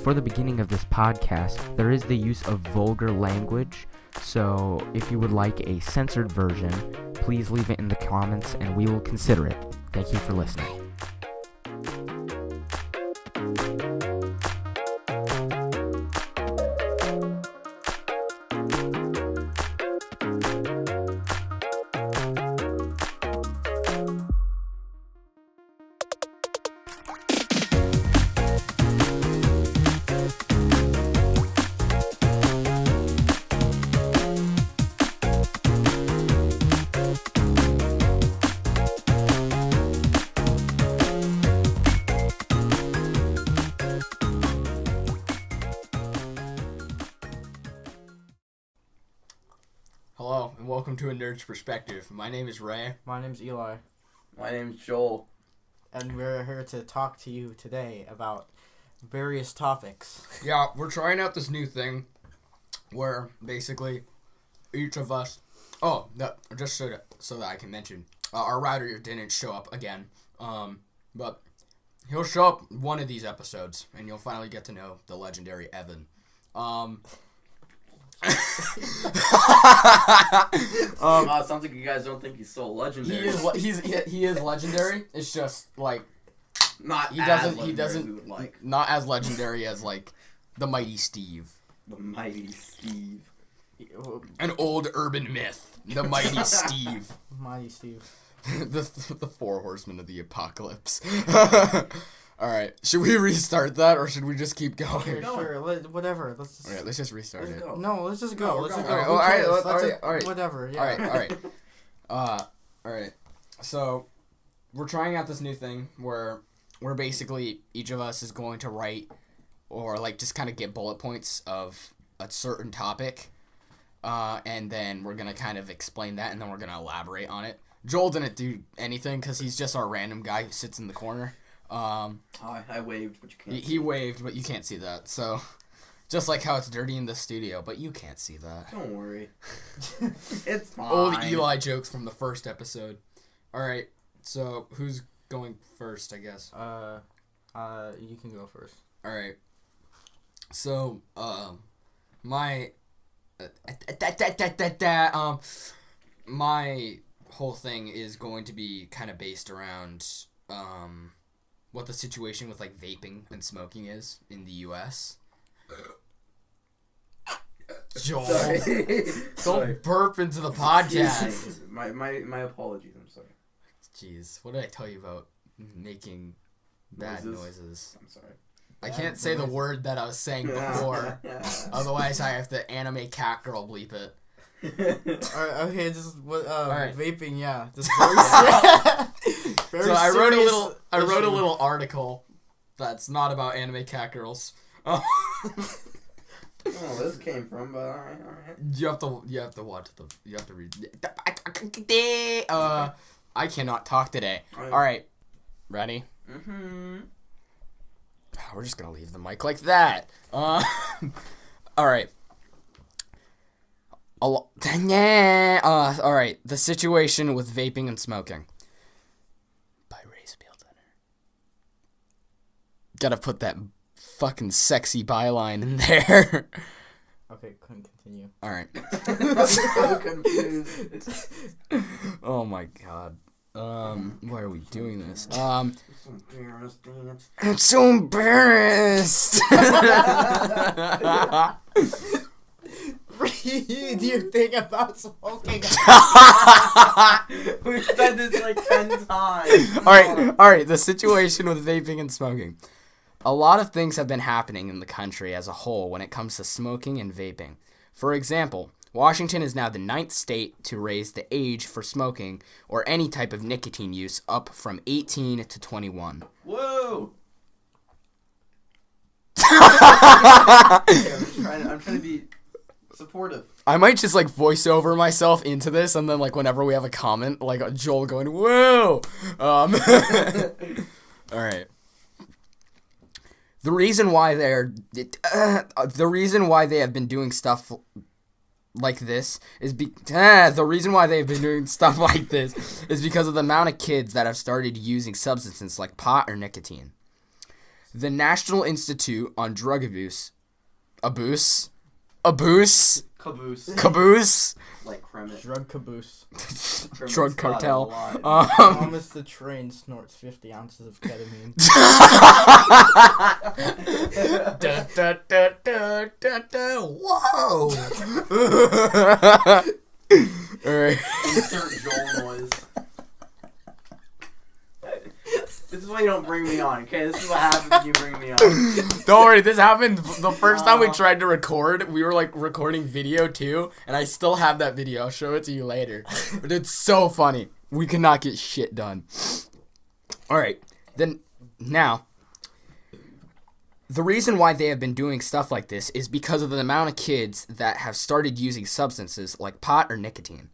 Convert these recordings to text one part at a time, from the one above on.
For the beginning of this podcast, there is the use of vulgar language, so if you would like a censored version, please leave it in the comments and we will consider it. Thank you for listening. Hello, and welcome to A Nerd's Perspective. My name is Ray. My name's Eli. My name's Joel. And we're here to talk to you today about various topics. Yeah, we're trying out this new thing where basically each of us... Oh, no, just so that I can mention. Our writer didn't show up again, but he'll show up one of these episodes, and you'll finally get to know the legendary Evan. Sounds like you guys don't think he's so legendary. He is legendary. It's just like not not as legendary as like the Mighty Steve. The Mighty Steve. An old urban myth. The Mighty Steve. Mighty Steve. the four horsemen of the apocalypse. All right, should we restart that or should we just keep going? Sure, whatever. Let's just restart it. Go. No, let's just go. Let's just go. All right. Whatever. Yeah. All right. So, we're trying out this new thing where basically each of us is going to write or like just kind of get bullet points of a certain topic, and then we're gonna kind of explain that, and then we're gonna elaborate on it. Joel didn't do anything because he's just our random guy who sits in the corner. I waved, but you can't. He waved, but you can't see that. So, just like how it's dirty in the studio, but you can't see that. Don't worry. It's fine. Old Eli jokes from the first episode. All right, so who's going first? I guess. You can go first. All right. So, my whole thing is going to be kind of based around what the situation with like vaping and smoking is in the U.S. Joel, don't burp into the podcast. my apologies. I'm sorry. Jeez, what did I tell you about making bad noises? I'm sorry. I can't say the word that I was saying before. Otherwise, I have to anime cat girl bleep it. Alright, okay, just right. Vaping, yeah. Just So I wrote a little article that's not about anime cat girls. Oh, this came from, but alright. You have to watch you have to read. I cannot talk today. Alright. Ready? Mm-hmm. We're just gonna leave the mic like that. Alright. Alright. The situation with vaping and smoking. By Ray's Field Center. Gotta put that fucking sexy byline in there. Okay, continue. Alright. I'm so confused. Oh my god. Why are we doing this? I'm so embarrassed. You think about smoking? We've said this like 10 times. Alright, the situation with vaping and smoking. A lot of things have been happening in the country as a whole when it comes to smoking and vaping. For example, Washington is now the 9th state to raise the age for smoking or any type of nicotine use up from 18 to 21. Whoa! I'm trying to be supportive. I might just like voice over myself into this, and then like whenever we have a comment, like Joel going, "Whoa!" All right. The reason why they have been doing stuff like this is because of the amount of kids that have started using substances like pot or nicotine. The National Institute on Drug Abuse. Caboose. Like Kremet. Drug caboose. Drug cartel. Thomas the Train snorts 50 ounces of ketamine. Whoa! Alright. Insert Joel noise. This is why you don't bring me on, okay? This is what happens when you bring me on. Don't worry, this happened the first time we tried to record. We were like recording video too, and I still have that video. I'll show it to you later. But it's so funny. We could not get shit done. Alright, then now, the reason why they have been doing stuff like this is because of the amount of kids that have started using substances like pot or nicotine.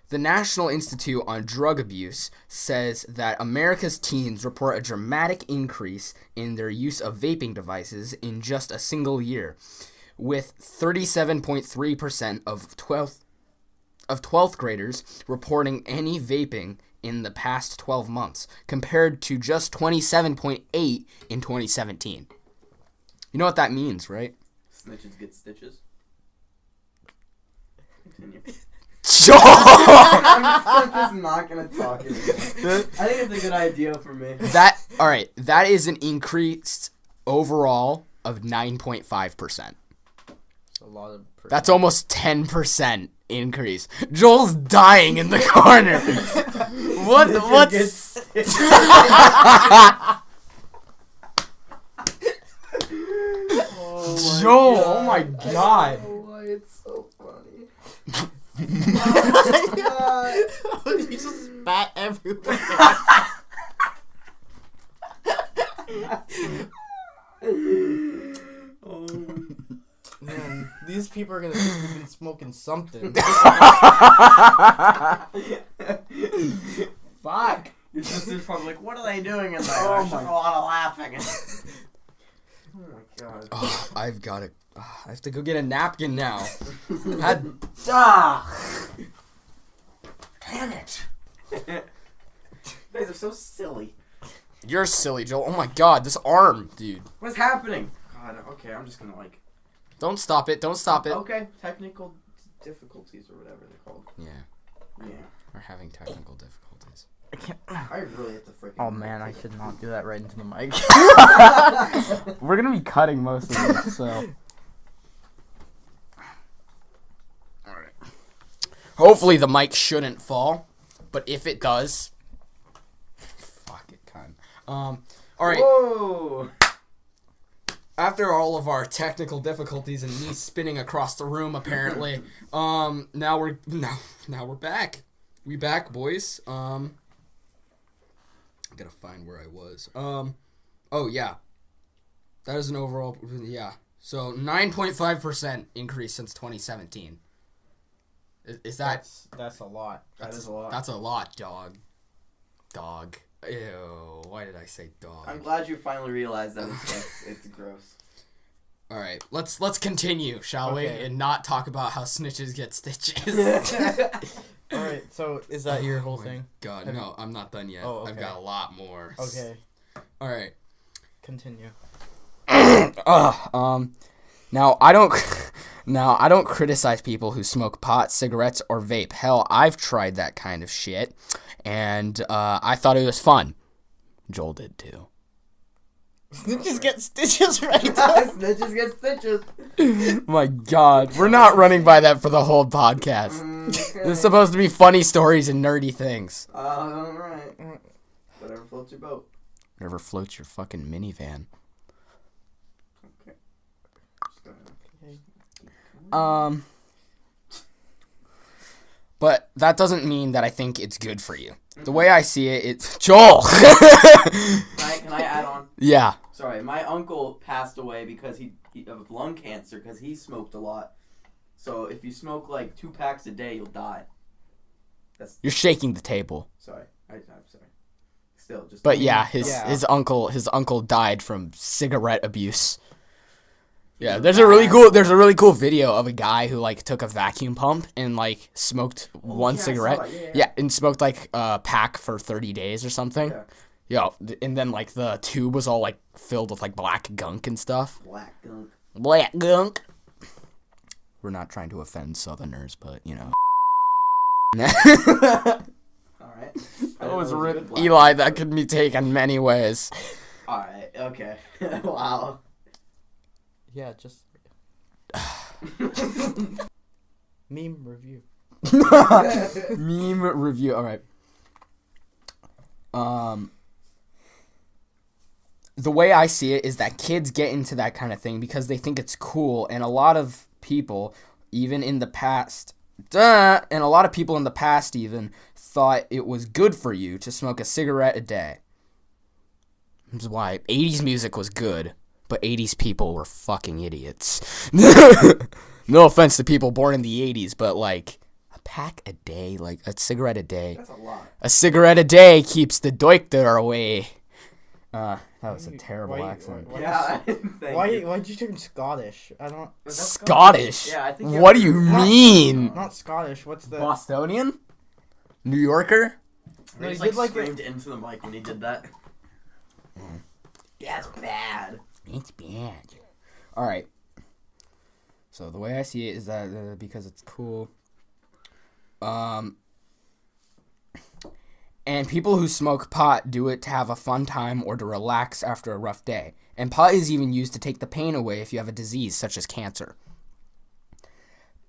The National Institute on Drug Abuse says that America's teens report a dramatic increase in their use of vaping devices in just a single year, with 37.3% of 12th graders reporting any vaping in the past 12 months, compared to just 27.8 in 2017. You know what that means, right? Snitches get stitches. Continue. Joel! I'm just not gonna talk anymore. I think it's a good idea for me. That is an increase overall of 9.5%. A lot of. That's almost 10% increase. Joel's dying in the corner. What's Joel? Oh my god. Why it's so funny. You just spat everywhere. Man, these people are gonna think we've been smoking something. Fuck. Your sister's probably like, what are they doing in there? There's just a lot of laughing. Oh my god. Oh, I have to go get a napkin now. Damn it. You guys are so silly. You're silly, Joel. Oh my god, this arm, dude. What's happening? God, okay, I'm just gonna like... Don't stop it. Okay, technical difficulties or whatever they're called. Yeah. Yeah. We're having technical difficulties. I really have to freaking... Oh man, I should not do that right into the mic. We're gonna be cutting most of this, so... Alright. Hopefully the mic shouldn't fall, but if it does... Fuck it, cunt. Alright. Whoa! After all of our technical difficulties and me spinning across the room, apparently, now we're back. We back, boys. I gotta find where I was. Oh yeah, that is an overall, yeah. So 9.5% increase since 2017. Is that? That's a lot. That is a lot. That's a lot, dog. Dog. Ew. Why did I say dog? I'm glad you finally realized that it's gross. All right, let's continue, shall we, and not talk about how snitches get stitches. All right, so is that your whole thing? God, no, I'm not done yet. Oh, okay. I've got a lot more. Okay. All right. Continue. Now I don't criticize people who smoke pot, cigarettes, or vape. Hell, I've tried that kind of shit, and I thought it was fun. Joel did too. Snitches get stitches, right? Snitches get stitches. My God, we're not running by that for the whole podcast. Okay. This is supposed to be funny stories and nerdy things. Alright. Whatever floats your boat. Whatever floats your fucking minivan. Okay. Just go But that doesn't mean that I think it's good for you. The way I see it, it's... Joel! Can I add on? Yeah. Sorry, my uncle passed away because he of lung cancer because he smoked a lot. So if you smoke like 2 packs a day, you'll die. You're shaking the table. Sorry. I'm sorry. Still, just... But yeah, his uncle died from cigarette abuse. Yeah, there's a really cool video of a guy who like took a vacuum pump and like smoked one cigarette. Yeah. And smoked like a pack for 30 days or something. and then like the tube was all like filled with like black gunk and stuff. Black gunk. Black gunk. We're not trying to offend Southerners, but you know. Alright. That was Eli. That could be taken many ways. Alright, okay. Wow. Yeah, just meme review. Meme review. All right. The way I see it is that kids get into that kind of thing because they think it's cool, and a lot of people, even in the past, even thought it was good for you to smoke a cigarette a day. This is why 80s music was good, but 80s people were fucking idiots. No offense to people born in the 80s, but like a pack a day, like a cigarette a day. That's a lot. A cigarette a day keeps the Deuter away. That was a terrible accent. Why'd you turn Scottish? I don't. Scottish? Yeah, I think. What do you mean? Not Scottish. What's the Bostonian? New Yorker? No, he did like screamed into the mic when he did that. That's bad. It's bad. All right. So the way I see it is that because it's cool. And people who smoke pot do it to have a fun time or to relax after a rough day. And pot is even used to take the pain away if you have a disease such as cancer.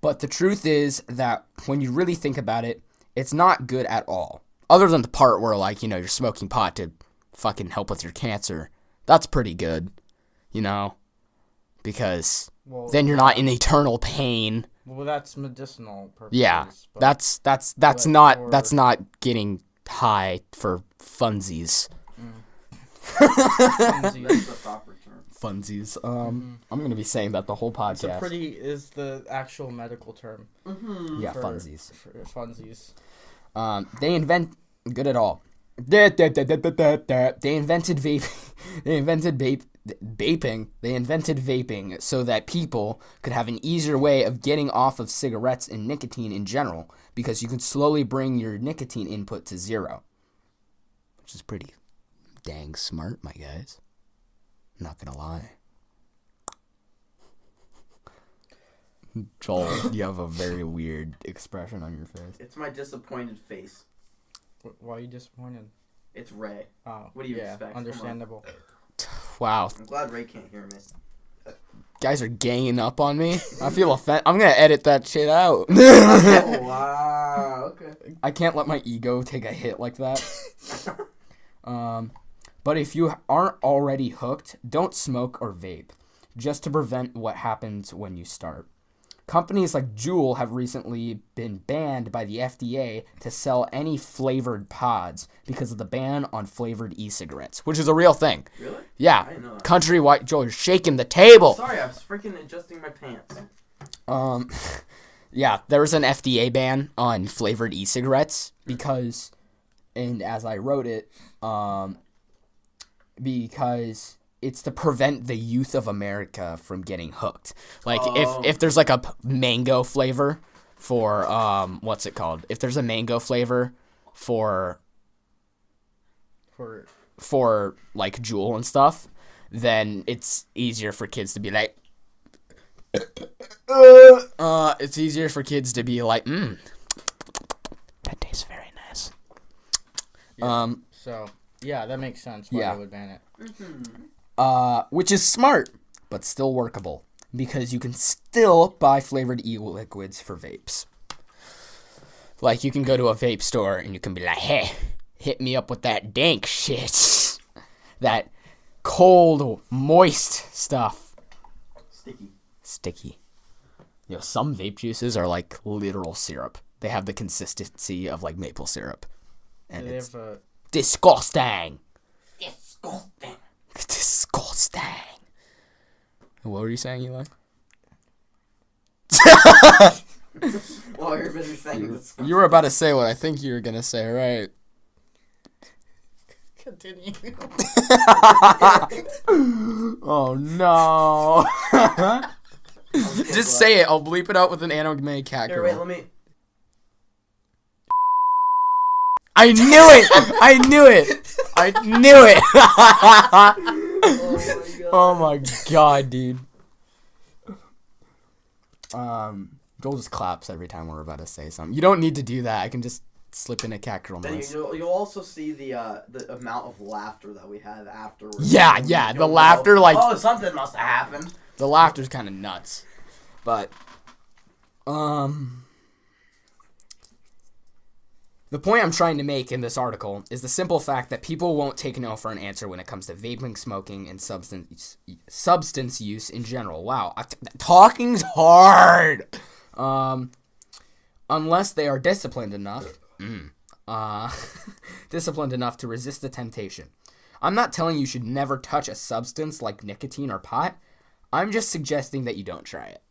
But the truth is that when you really think about it, it's not good at all. Other than the part where, like, you know, you're smoking pot to fucking help with your cancer. That's pretty good, you know? Because then you're not in eternal pain. Well, that's medicinal purposes. Yeah, but that's not getting high for funsies. funsies. That's the proper term. Funsies. I'm gonna be saying that the whole podcast. Is the actual medical term. Mm-hmm. Yeah, for funsies. Funsies. They invent good at all. They invented vaping so that people could have an easier way of getting off of cigarettes and nicotine in general, because you can slowly bring your nicotine input to zero, which is pretty dang smart, my guys. Not gonna lie. Joel, you have a very weird expression on your face. It's my disappointed face. Why are you disappointed? It's Ray. Oh, What do you expect? Come Understandable. Wow. I'm glad Ray can't hear me. Guys are ganging up on me. I feel offended. I'm gonna edit that shit out. Oh, wow. Okay. I can't let my ego take a hit like that. But if you aren't already hooked, don't smoke or vape, just to prevent what happens when you start. Companies like Juul have recently been banned by the FDA to sell any flavored pods because of the ban on flavored e-cigarettes, which is a real thing. Really? Yeah. I didn't know that. Countrywide, Joel, you're shaking the table. Sorry, I was freaking adjusting my pants. Yeah, there was an FDA ban on flavored e-cigarettes because, and as I wrote it, because it's to prevent the youth of America from getting hooked. Like, if there's like a mango flavor for, what's it called? If there's a mango flavor for like Juul and stuff, then it's easier for kids to be like, it's easier for kids to be like, that tastes very nice. Yeah. So, yeah, that makes sense why they would ban it. Which is smart, but still workable, because you can still buy flavored e-liquids for vapes. Like, you can go to a vape store and you can be like, hey, hit me up with that dank shit. That cold, moist stuff. Sticky. You know, some vape juices are like literal syrup. They have the consistency of like maple syrup. And it's disgusting. Disgusting. What were you saying, Eli? Well, you're busy saying this. You were about to say what I think you were gonna say, right? Continue. Oh no! Just say it. I'll bleep it out with an anime cat Here, girl. wait, let me. I knew it! I knew it! I knew it! Oh my god, dude. Joel just claps every time we're about to say something. You don't need to do that. I can just slip in a cat girl Then noise. you'll also see the amount of laughter that we had afterwards. Yeah, the laughter, like... Oh, something must have happened. The laughter's kind of nuts. But, the point I'm trying to make in this article is the simple fact that people won't take no for an answer when it comes to vaping, smoking, and substance use in general. Wow, talking's hard. Unless they are disciplined enough. Disciplined enough to resist the temptation. I'm not telling you should never touch a substance like nicotine or pot. I'm just suggesting that you don't try it.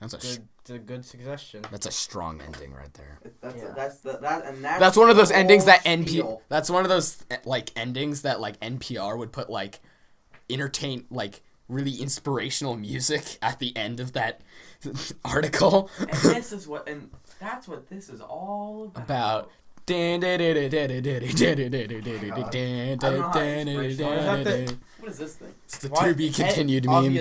It's a good suggestion. That's a strong ending right there. That's one of those endings that NP. That's one of those like endings that like NPR would put like really inspirational music at the end of that article. And that's what this is all about. What is this thing? It's the to be continued meme.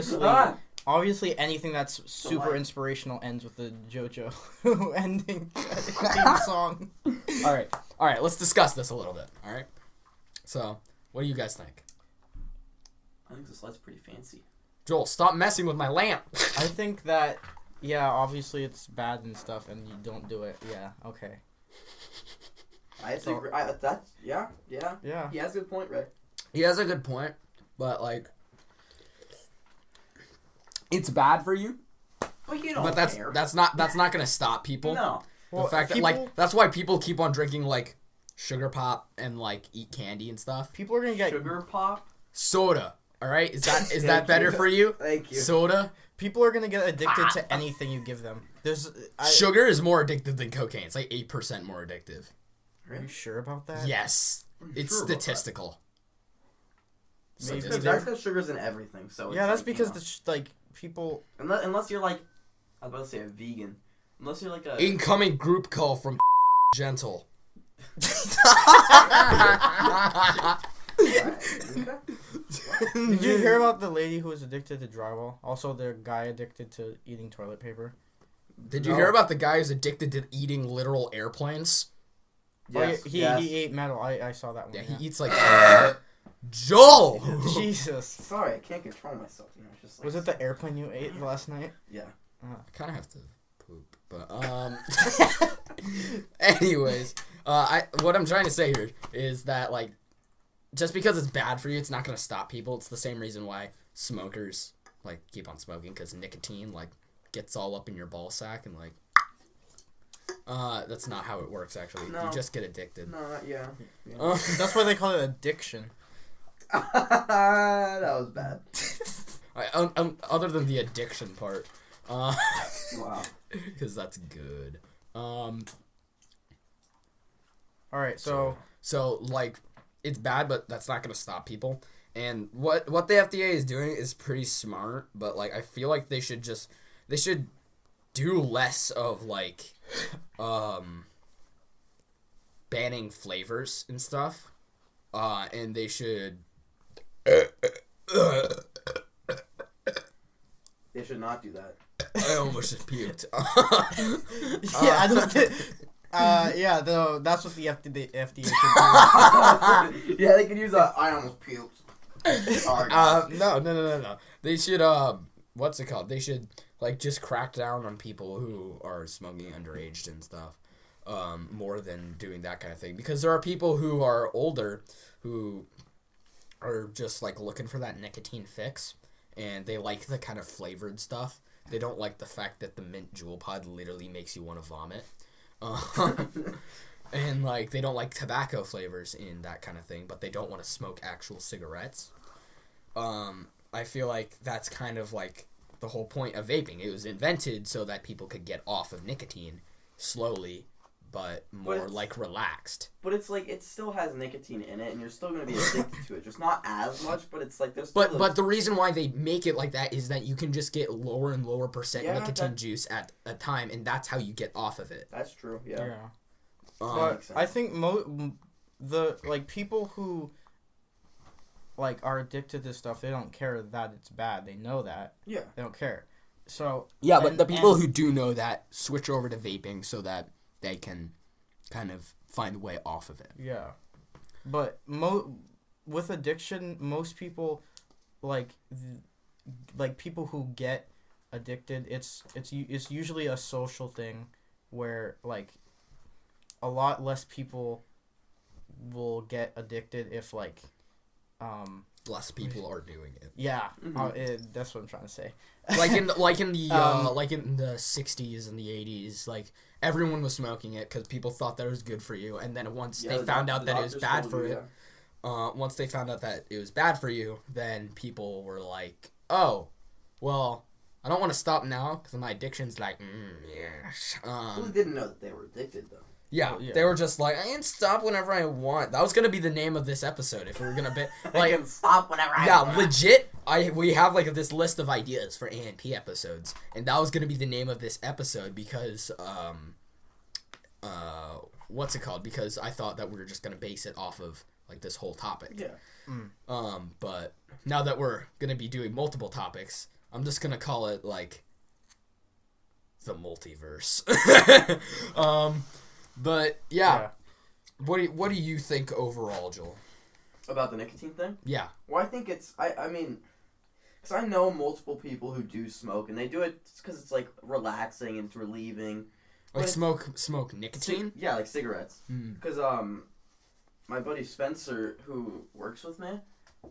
Obviously, anything that's super inspirational ends with the JoJo ending theme song. All right. Let's discuss this a little bit. All right. So, what do you guys think? I think this light's pretty fancy. Joel, stop messing with my lamp. I think that, yeah, obviously it's bad and stuff, and you don't do it. Yeah, okay. Yeah. He has a good point, Ray. He has a good point, but like, it's bad for you. But you don't But that's not gonna stop people. No. The fact that like that's why people keep on drinking like sugar pop and like eat candy and stuff. People are gonna get sugar pop, soda. All right, is that better for you? Thank you. Soda. People are gonna get addicted to anything you give them. Sugar is more addictive than cocaine. It's like 8% more addictive. Are you sure about that? Yes, it's statistical. Maybe that's because sugar's in everything. So yeah, that's like, because people. Unless you're like, I was about to say a vegan. Unless you're like a incoming group call from Gentle. Did you hear about the lady who was addicted to drywall? Also, the guy addicted to eating toilet paper. Did you hear about the guy who's addicted to eating literal airplanes? Yes, he ate metal. I saw that one. Yeah, he eats like Joel. Jesus. Sorry, I can't control myself. You know, just like, was it the airplane you ate last night? Yeah. I kind of have to poop, but anyways, what I'm trying to say here is that like, just because it's bad for you, it's not gonna stop people. It's the same reason why smokers like keep on smoking, because nicotine like gets all up in your ball sack and like. That's not how it works, actually. No. You just get addicted. No, yeah. That's why they call it addiction. That was bad. Other tn the addiction part. Wow. Because that's good. Alright, so like, it's bad, but that's not going to stop people. And what the FDA is doing is pretty smart, but, like, I feel like they should do less of, like, banning flavors and stuff. And they should... They should not do that. I almost just puked. That's what the FDA should do. Yeah, they could use I almost puked. No. They should, what's it called? They should, like, just crack down on people who are smoking underage and stuff, more than doing that kind of thing. Because there are people who are older who are just, like, looking for that nicotine fix, and they like the kind of flavored stuff. They don't like the fact that the mint Juul pod literally makes you want to vomit. And, like, they don't like tobacco flavors in that kind of thing, but they don't want to smoke actual cigarettes. I feel like that's kind of, like, the whole point of vaping. It was invented so that people could get off of nicotine slowly, but more, like, relaxed. But it's, like, it still has nicotine in it, and you're still going to be addicted to it. Just not as much, but it's, like, there's still... But the reason why they make it like that is that you can just get lower and lower percent nicotine juice at a time, and that's how you get off of it. That's true, yeah. But I think the people who like are addicted to stuff, they don't care that it's bad. They know that. Yeah. They don't care. So yeah, but the people who do know that switch over to vaping so that they can kind of find a way off of it. Yeah, but with addiction, most people like people who get addicted. It's usually a social thing where like a lot less people will get addicted if like Less people are doing it. yeah, that's what I'm trying to say. Like in the 60s and the 80s, like everyone was smoking it because people thought that it was good for you, and then once they found out that it was bad for it, once they found out that it was bad for you, then people were like, oh, well, I don't want to stop now because my addiction's like, yes. People didn't know that they were addicted though. Yeah, they were just like, I can stop whenever I want. That was gonna be the name of this episode if we were gonna be like, I can stop whenever I want. yeah, legit. We have like this list of ideas for ANP episodes, and that was gonna be the name of this episode because what's it called? Because I thought that we were just gonna base it off of like this whole topic. Yeah. But now that we're gonna be doing multiple topics, I'm just gonna call it like the multiverse. But yeah. What do you think overall, Joel? About the nicotine thing? Yeah. Well, I think it's I mean, because I know multiple people who do smoke, and they do it because it's like relaxing and it's relieving. Like But smoke nicotine? yeah, like cigarettes. Mm. Because my buddy Spencer, who works with me,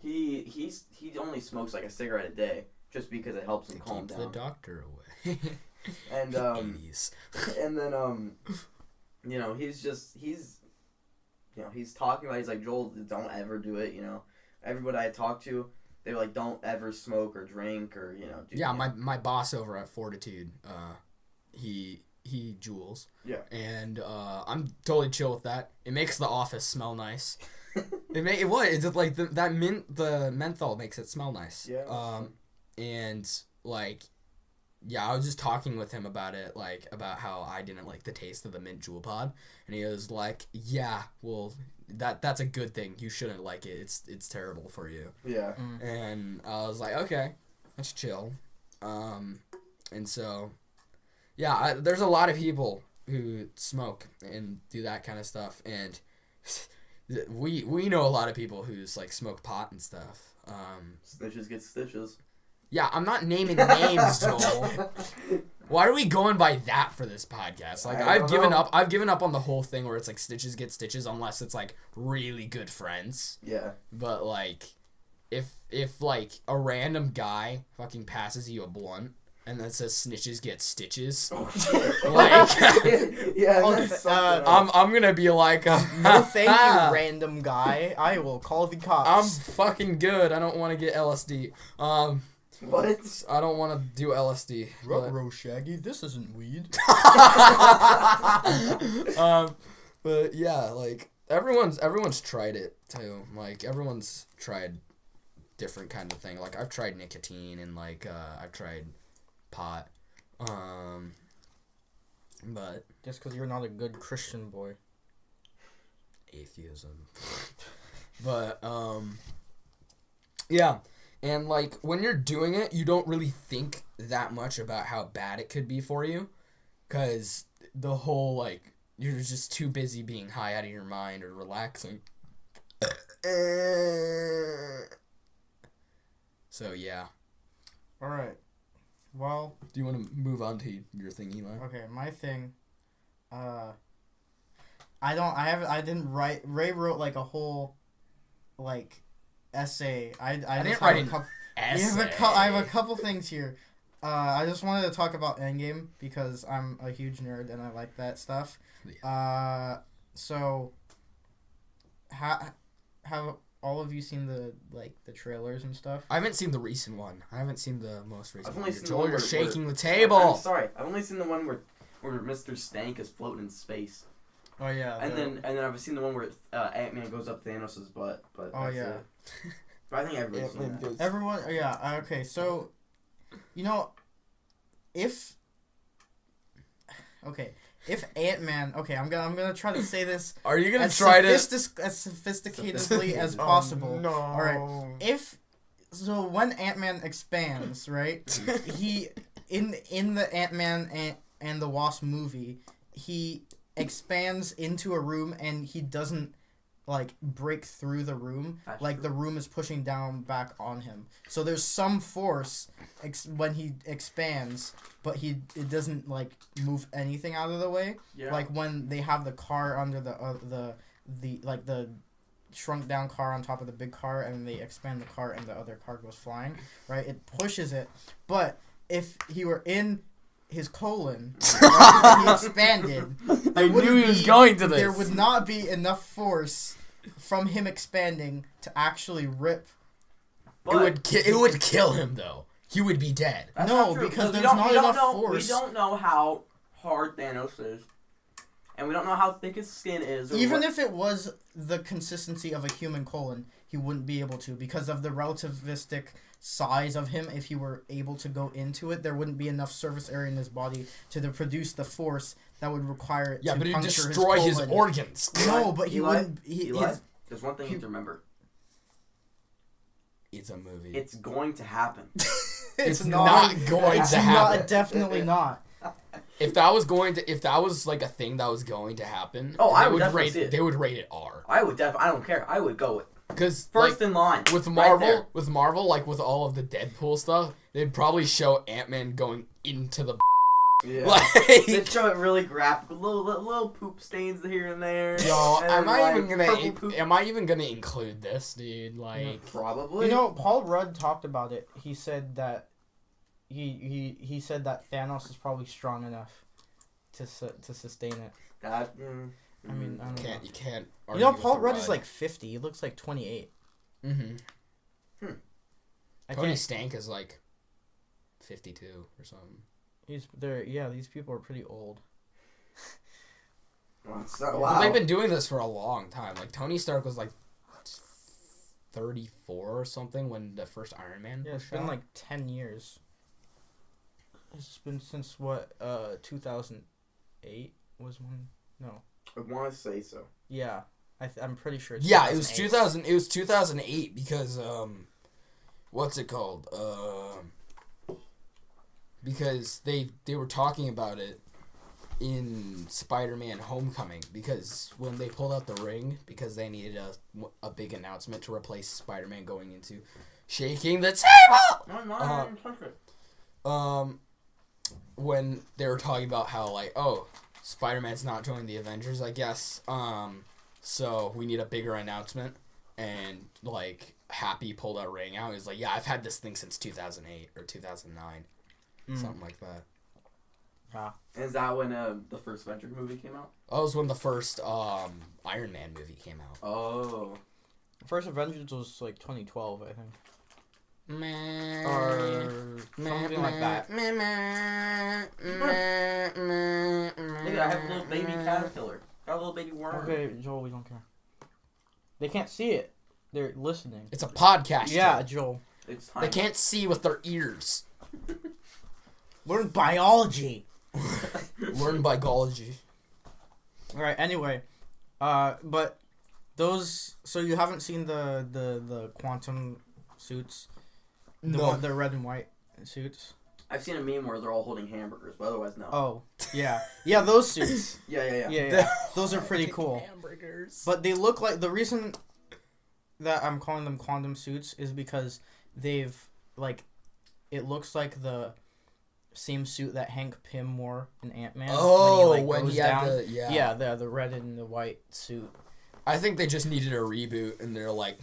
he only smokes like a cigarette a day just because it helps him calm Keep down. the doctor away. And 80s. and then you know, he's talking about, he's like, Joel, don't ever do it, you know. Everybody I talk to, they were like, don't ever smoke or drink or, you know. Yeah, my boss over at Fortitude, he Jules. Yeah. And I'm totally chill with that. It makes the office smell nice. It's like the menthol makes it smell nice. Yeah. And like, yeah, I was just talking with him about it, like, about how I didn't like the taste of the mint Juul pod, and he was like, yeah, well, that's a good thing. You shouldn't like it. It's terrible for you. Yeah. And I was like, okay, that's chill. And so, yeah, there's a lot of people who smoke and do that kind of stuff, and we know a lot of people who's like smoke pot and stuff. Snitches get stitches. Yeah, I'm not naming names, Joel. Why are we going by that for this podcast? Like, I've given up. I've given up on the whole thing where it's like snitches get stitches unless it's like really good friends. Yeah. But like, if like a random guy fucking passes you a blunt and then says snitches get stitches, like, yeah, that's something else. I'm gonna be like, no, thank you, random guy. I will call the cops. I'm fucking good. I don't want to get LSD. What? I don't want to do LSD. Ruh-roh, Shaggy, this isn't weed. But yeah, like everyone's tried it too. Like everyone's tried different kind of thing. Like I've tried nicotine and like I've tried pot. But Just because you're not a good Christian boy. atheism. But yeah. And, like, when you're doing it, you don't really think that much about how bad it could be for you. Because the whole, like, you're just too busy being high out of your mind or relaxing. So, yeah. Alright. Well. Do you want to move on to your thing, Eli? Okay, my thing. I didn't write. Ray wrote, like, a whole, like, essay. I didn't write an essay. I have a couple things here. I just wanted to talk about Endgame because I'm a huge nerd and I like that stuff. Yeah. So have all of you seen the trailers and stuff? I haven't seen the recent one. I haven't seen the most recent I've only one. seen the Joel, one you're where shaking the table. I'm sorry. I've only seen the one where Mr. Stank is floating in space. Oh yeah. And then I've seen the one where Ant-Man goes up Thanos' butt. But Oh yeah. But I think everybody's seen that. Everyone, yeah. Okay, so, you know, if if Ant-Man, okay, I'm gonna try to say this Are you gonna as try to? as sophisticatedly as possible. No. All right. So when Ant-Man expands, right? he in the Ant-Man and the Wasp movie, he expands into a room and he doesn't like break through the room. That's like true. the room is pushing down back on him. So there's some force when he expands, but it doesn't like move anything out of the way. Yeah. Like when they have the car under the shrunk down car on top of the big car, and they expand the car and the other car goes flying, right? It pushes it. But if he were in his colon, right, and he expanded, I knew he was going to this. there would not be enough force from him expanding to actually rip. But It would kill him though. He would be dead. that's No, not true, because we there's not we don't enough know, force. We don't know how hard Thanos is, and we don't know how thick his skin is. Even if it was the consistency of a human colon, he wouldn't be able to because of the relativistic size of him. If he were able to go into it, there wouldn't be enough surface area in his body to produce the force that would require it Yeah, to but it'd puncture destroy his colon. organs. No, but he Eli? wouldn't. Eli, there's one thing you he- have to remember. It's a movie. It's going to happen. It's not going It's to happen. not. Definitely not. If that was like a thing that was going to happen, Oh, I they would definitely rate see it. they would rate it R. I would definitely. I don't care. I would go with Because first in line. with right Marvel, there. like with all of the Deadpool stuff, they'd probably show Ant-Man going into the Yeah. like. They show it really graphic, little poop stains here and there. Yo, and am I like, even purple gonna poop. am I even gonna include this, dude? Like, Probably. You know, Paul Rudd talked about it. He said that he said that Thanos is probably strong enough to sustain it. that. I mean, I don't know. you can't. You know, argue with Paul the Rudd is like 50. He looks like 28. Mm-hmm. I Tony can't. Stank is like 52 or something. These people are pretty old. Well, so, But wow. they've been doing this for a long time. Like Tony Stark was like 34 or something when the first Iron Man. Yeah, was it's been shot. like 10 years. It's been since what? 2008 was when? No. I want to say so. Yeah, I'm pretty sure. It's Yeah, it was 2008. 2000. It was 2008 because what's it called? Because they were talking about it in Spider-Man: Homecoming, because when they pulled out the ring, because they needed a big announcement to replace Spider-Man going into shaking the table. When they were talking about how like, oh, Spider-Man's not joining the Avengers, I guess. So we need a bigger announcement, and like Happy pulled a ring out. He's like, yeah, I've had this thing since 2008 or 2009, something like that. Yeah. Is that when the first Avengers movie came out? That was when the first Iron Man movie came out. Oh. First Avengers was like 2012, I think. Meh. Or something like that. Look, I have a little baby caterpillar. Got a little baby worm. Okay, Joel, we don't care. They can't see it. They're listening. It's a podcast. Yeah, Joe. Joel. It's time. They can't see with their ears. Learn biology. Learn biology. All right. Anyway, but those. So you haven't seen the quantum suits? The red and white suits. I've seen a meme where they're all holding hamburgers, but otherwise no. Oh, yeah, yeah. Those suits. Yeah. Those are pretty cool. Hamburgers. But they look like the reason that I'm calling them quantum suits is because they've like, it looks like the same suit that Hank Pym wore in Ant-Man. Oh, when goes he had down. the Yeah, the red and the white suit. I think they just needed a reboot, and they're like,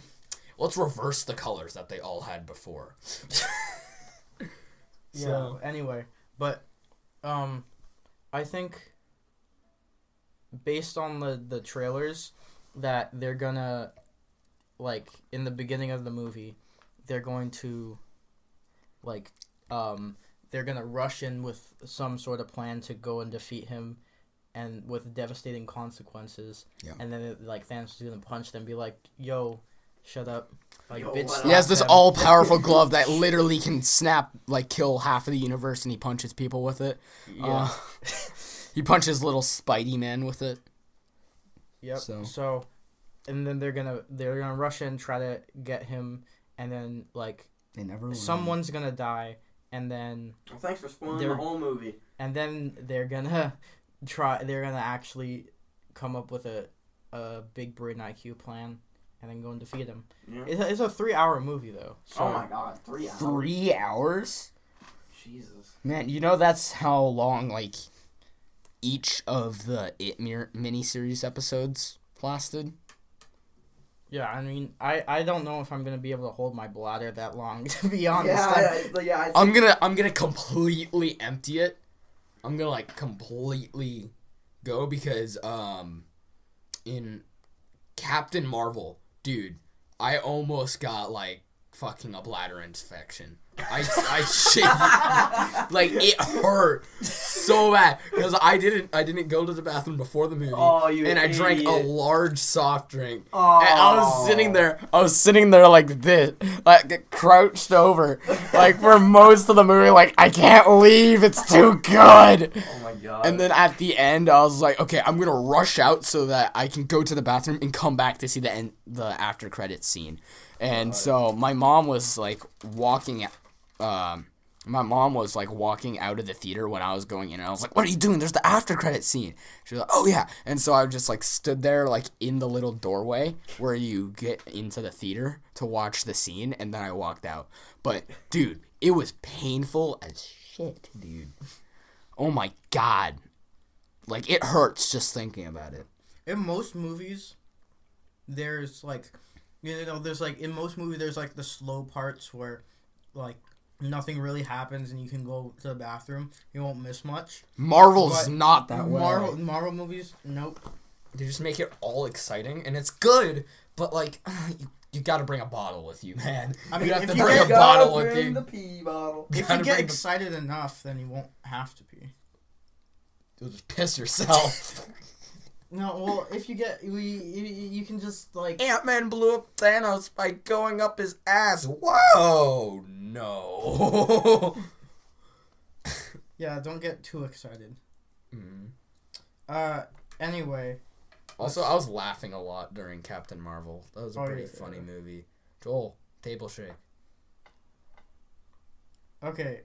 let's reverse the colors that they all had before. Yeah. Anyway, but I think based on the trailers that they're gonna, like, in the beginning of the movie, they're going to they're gonna rush in with some sort of plan to go and defeat him, and with devastating consequences. Yeah. And then Thanos is gonna punch them, and be like, "Yo, shut up!" Like, Yo, bitch. what He has slap this them. all-powerful glove that literally can snap, like, kill half of the universe, and he punches people with it. Yeah. He punches little Spidey man with it. Yep. So- So, and then they're gonna rush in, try to get him, and then like They never. someone's gonna die, and then Well, thanks for spoiling They're- the whole movie. they're gonna they're gonna actually come up with a big brain IQ plan, and then go and defeat him. Yeah. It's a 3-hour movie though. So Oh my god, 3 hours. 3 hours. Jesus. Man, you know that's how long like each of the miniseries episodes lasted. Yeah, I mean, I don't know if I'm gonna be able to hold my bladder that long. To be honest, I'm gonna completely empty it. I'm gonna like completely go because in Captain Marvel, dude, I almost got like fucking a bladder infection. I shit you. Like it hurt so bad because I didn't go to the bathroom before the movie. Oh, you and I drank a idiot. large soft drink. Oh. And I was sitting there like this, like crouched over, like for most of the movie, like I can't leave, it's too good. Oh my god. And then at the end, I was like, okay, I'm gonna rush out so that I can go to the bathroom and come back to see the after credits scene. And so my mom was like walking out of the theater when I was going in, and I was like, what are you doing? There's the after credit scene. She was like, oh yeah. And so I just like stood there like in the little doorway where you get into the theater to watch the scene, and then I walked out. But dude, it was painful as shit, dude. Oh my god. Like it hurts just thinking about it. in most movies, there's like, there's like in most movies there's like the slow parts where, like, nothing really happens and you can go to the bathroom. You won't miss much. Marvel's But not that way. Marvel movies, nope. They just make it all exciting, and it's good, but like you gotta bring a bottle with you, man. I mean, you have if to you bring a get- bottle with bring you. the pee bottle. If you Gotta get bring the- excited enough, then you won't have to pee. You'll just piss yourself. No, well, if you get, you can just like. Ant-Man blew up Thanos by going up his ass. Whoa, no. Yeah, don't get too excited. Mm. Anyway. Also, I was laughing a lot during Captain Marvel. That was a Oh, pretty yeah. funny movie. Joel, table shake. Okay.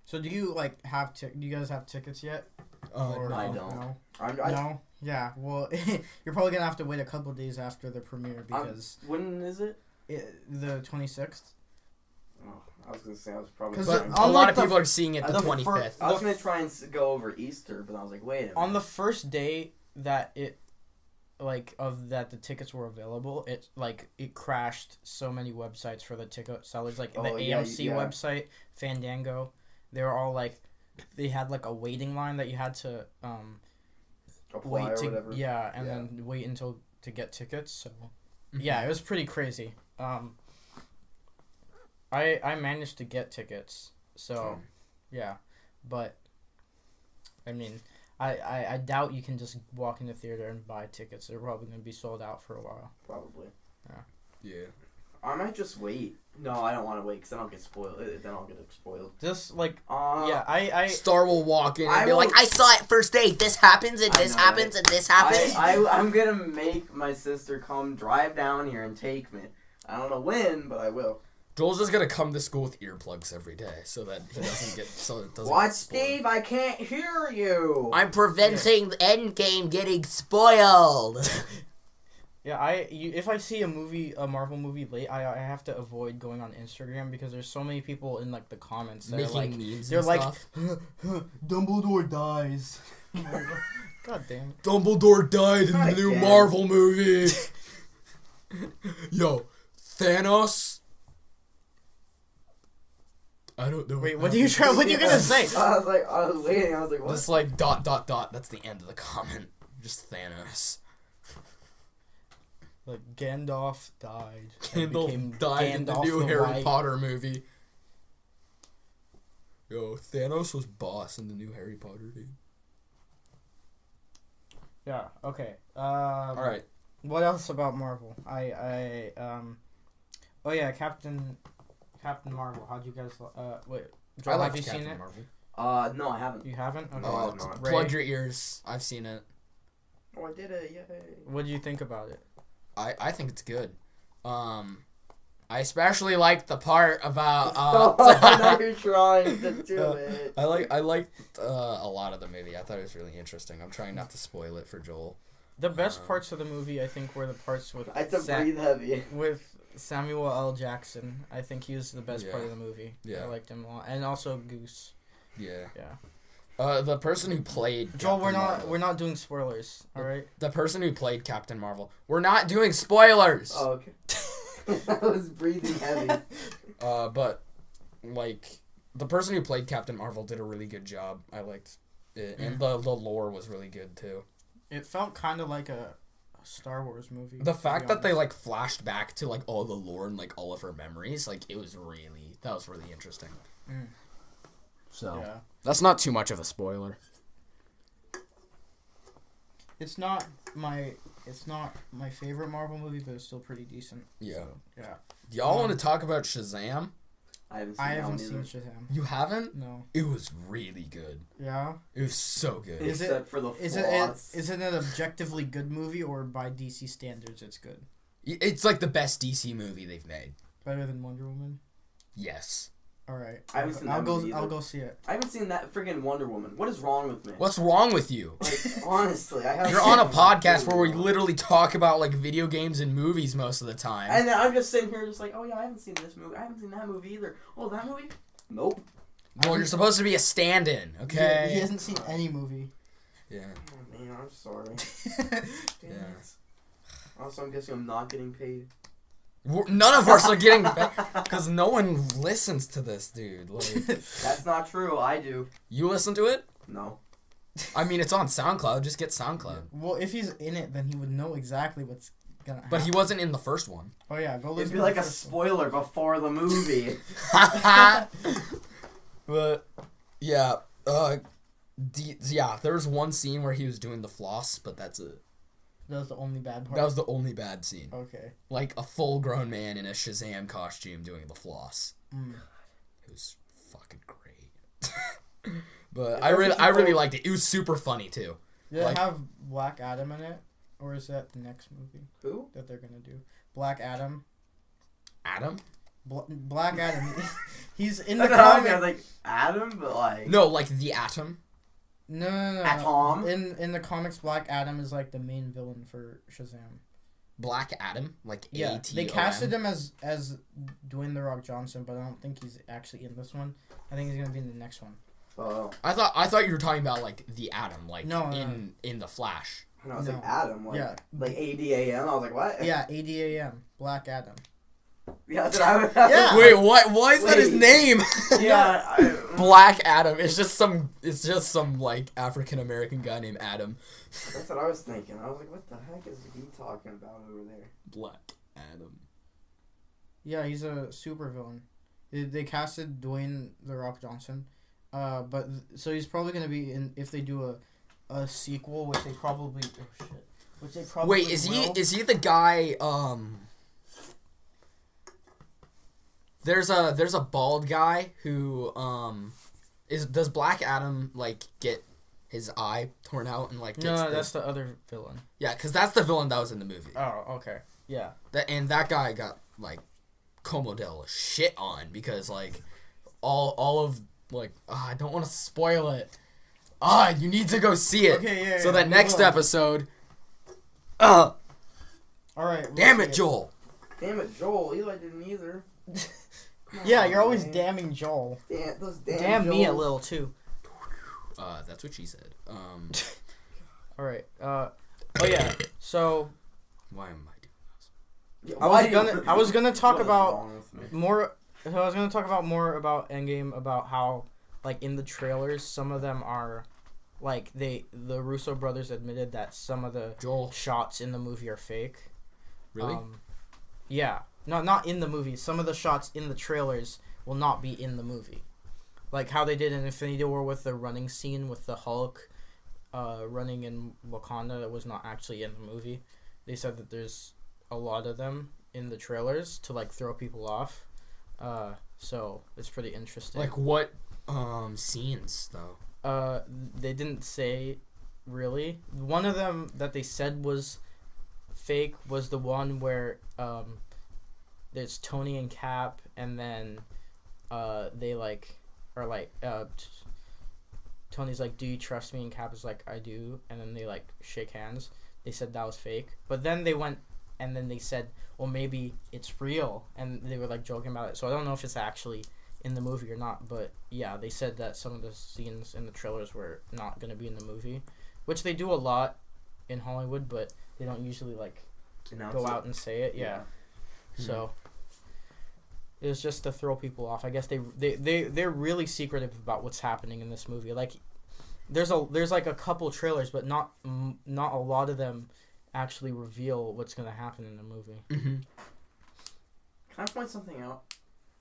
So do you like have do you guys have tickets yet? No. I don't. No. I, No. Yeah. Well, you're probably gonna have to wait a couple days after the premiere because when is it? the 26th. Oh, I was gonna say I was probably. 'Cause But On, a lot like, of the people are seeing it the the 25th. I was gonna try and go over Easter, but I was like, wait a minute. On the first day that the tickets were available, it crashed so many websites for the ticket sellers, like the AMC website, Fandango. They were all like, they had like a waiting line that you had to apply wait or to whatever. and then wait until to get tickets. So yeah, it was pretty crazy. I managed to get tickets, so yeah, but I mean, I doubt you can just walk in the theater and buy tickets. They're probably gonna be sold out for a while. Probably. Yeah. I might just wait. No, I don't want to wait because then I'll get spoiled. Then I'll get spoiled. Just like Yeah. I Star will walk in and I be like, will- I saw it first day. This happens and I this know, happens and this happens. I'm gonna make my sister come drive down here and take me. I don't know when, but I will. Joel's just gonna come to school with earplugs every day so that he doesn't get What, get spoiled. Steve? I can't hear you. I'm preventing the Endgame getting spoiled. if I see a Marvel movie late, I have to avoid going on Instagram because there's so many people in like the comments that Making are like memes they're and like stuff. Dumbledore dies. God damn it. Dumbledore died in Not the new again. Marvel movie. Yo, Thanos. I don't know. Wait, what are you gonna say? I was waiting. I was like, what? Just like ... That's the end of the comment. Just Thanos. Like Gandalf died. Gandalf died in the Gandalf new the Harry White. Potter movie. Yo, Thanos was boss in the new Harry Potter, dude. Yeah. Okay. All right. What else about Marvel? Oh yeah, Captain Marvel. How'd you guys? Wait, I Joel, liked have you Captain seen it? Marvel. No, I haven't. You haven't? Okay. No, I have not. Ray, Plug your ears. I've seen it. Oh, I did it! Yay! what do you think about it? I think it's good. I especially like the part about. Now you're trying to do it. I liked a lot of the movie. I thought it was really interesting. I'm trying not to spoil it for Joel. The best parts of the movie, I think, were the parts with I had to breathe heavy. with Samuel L. Jackson. I think he was the best part of the movie. Yeah. I liked him a lot, and also Goose. Yeah. Yeah. The person who played Joel, Captain we're not doing spoilers. All right. The person who played Captain Marvel. We're not doing spoilers. Oh, okay. I was breathing heavy. But like the person who played Captain Marvel did a really good job. I liked it, and the lore was really good too. It felt kind of like a Star Wars movie. The fact that they like flashed back to like all the lore and like all of her memories, like that was really interesting. So Yeah. that's not too much of a spoiler. It's not my favorite Marvel movie, but it's still pretty decent. Yeah. So, yeah. Y'all want to talk about Shazam? I haven't seen Shazam. You haven't? No. It was really good. Yeah. It was so good. Is Except for the Is flaws. it an objectively good movie, or by DC standards it's good? It's like the best DC movie they've made. Better than Wonder Woman? Yes. All right. I haven't seen that movie I'll either. go see it. I haven't seen that friggin' Wonder Woman. What is wrong with me? What's wrong with you? Like, honestly, I have. You're on a podcast where we literally talk about like video games and movies most of the time. And then I'm just sitting here, just like, oh yeah, I haven't seen this movie. I haven't seen that movie either. Oh, that movie? Nope. Well, you're supposed to be a stand-in, okay? He hasn't seen any movie. Yeah. Oh man, I'm sorry. Yeah. Damn it. Also, I'm guessing I'm not getting paid. None of us are getting because no one listens to this, dude. Like, That's not true. I do. you listen to it? No. I mean, it's on SoundCloud. Just get SoundCloud. Well, if he's in it, then he would know exactly what's gonna happen. But he wasn't in the first one. Oh yeah, go listen. It'd be to like the a first one. spoiler before the movie. But yeah, there was one scene where he was doing the floss, but that's it. That was the only bad part. That was the only bad scene. Okay. Like a full-grown man in a Shazam costume doing the floss. It was fucking great. But I really liked it. It was super funny too. Did Like- it have Black Adam in it, or is that the next movie Who? that they're gonna do? Black Adam. Adam? Black Adam. He's in the That's what I was comic. like Adam, but like. No, like the Atom. No. Atom? In the comics, Black Adam is like the main villain for Shazam. Black Adam, like Yeah, ATOM. they casted him as Dwayne the Rock Johnson, but I don't think he's actually in this one. I think he's gonna be in the next one. Oh. I thought you were talking about like the Atom, like No, in the Flash. And I was No. like Adam, like Yeah. like ADAM. I was like, what? Yeah, ADAM, Black Adam. Yeah, that's what I was. Yeah. Wait, what? Why is that his Wait. name? Yeah. Black Adam. It's just some like African American guy named Adam. That's what I was thinking. I was like, what the heck is he talking about over there? Black Adam. Yeah, he's a super villain. They casted Dwayne the Rock Johnson, but so he's probably gonna be in if they do a sequel, which they probably Wait, is he the guy? There's a bald guy who does Black Adam like get his eye torn out and like gets No, that's the other villain. yeah, because that's the villain that was in the movie. Oh, okay. Yeah. That guy got like como del shit on because like all of like I don't want to spoil it. You need to go see it. Okay, yeah. So that move next on. episode. All right. we'll Damn see it, Joel. Damn it, Joel. Eli didn't either. Yeah, Come you're on, always man. damning Joel. Damn, those damn. Damn me a Joels. little too. That's what she said. All right. Oh yeah. So Why am I doing this? Yeah, I why was do you- I was gonna talk What is about wrong with me? more. So I was gonna talk about more about Endgame, about how like in the trailers some of them are like the Russo brothers admitted that some of the Joel, shots in the movie are fake. really? Yeah. No, not in the movie. Some of the shots in the trailers will not be in the movie. Like how they did in Infinity War with the running scene with the Hulk running in Wakanda that was not actually in the movie. They said that there's a lot of them in the trailers to like throw people off. So it's pretty interesting. Like what? scenes though? They didn't say really. One of them that they said was fake was the one where there's Tony and Cap, and then they Tony's like, "Do you trust me?" and Cap is like, "I do," and then they like shake hands. They said that was fake, but then they went and then they said, well, maybe it's real, and they were like joking about it. So I don't know if it's actually in the movie or not, but yeah, they said that some of the scenes in the trailers were not going to be in the movie, which they do a lot in Hollywood, but they don't usually like go out and say it. Yeah. So it was just to throw people off. I guess they're really secretive about what's happening in this movie. Like there's like a couple trailers, but not a lot of them actually reveal what's going to happen in the movie. Mm-hmm. Can I point something out?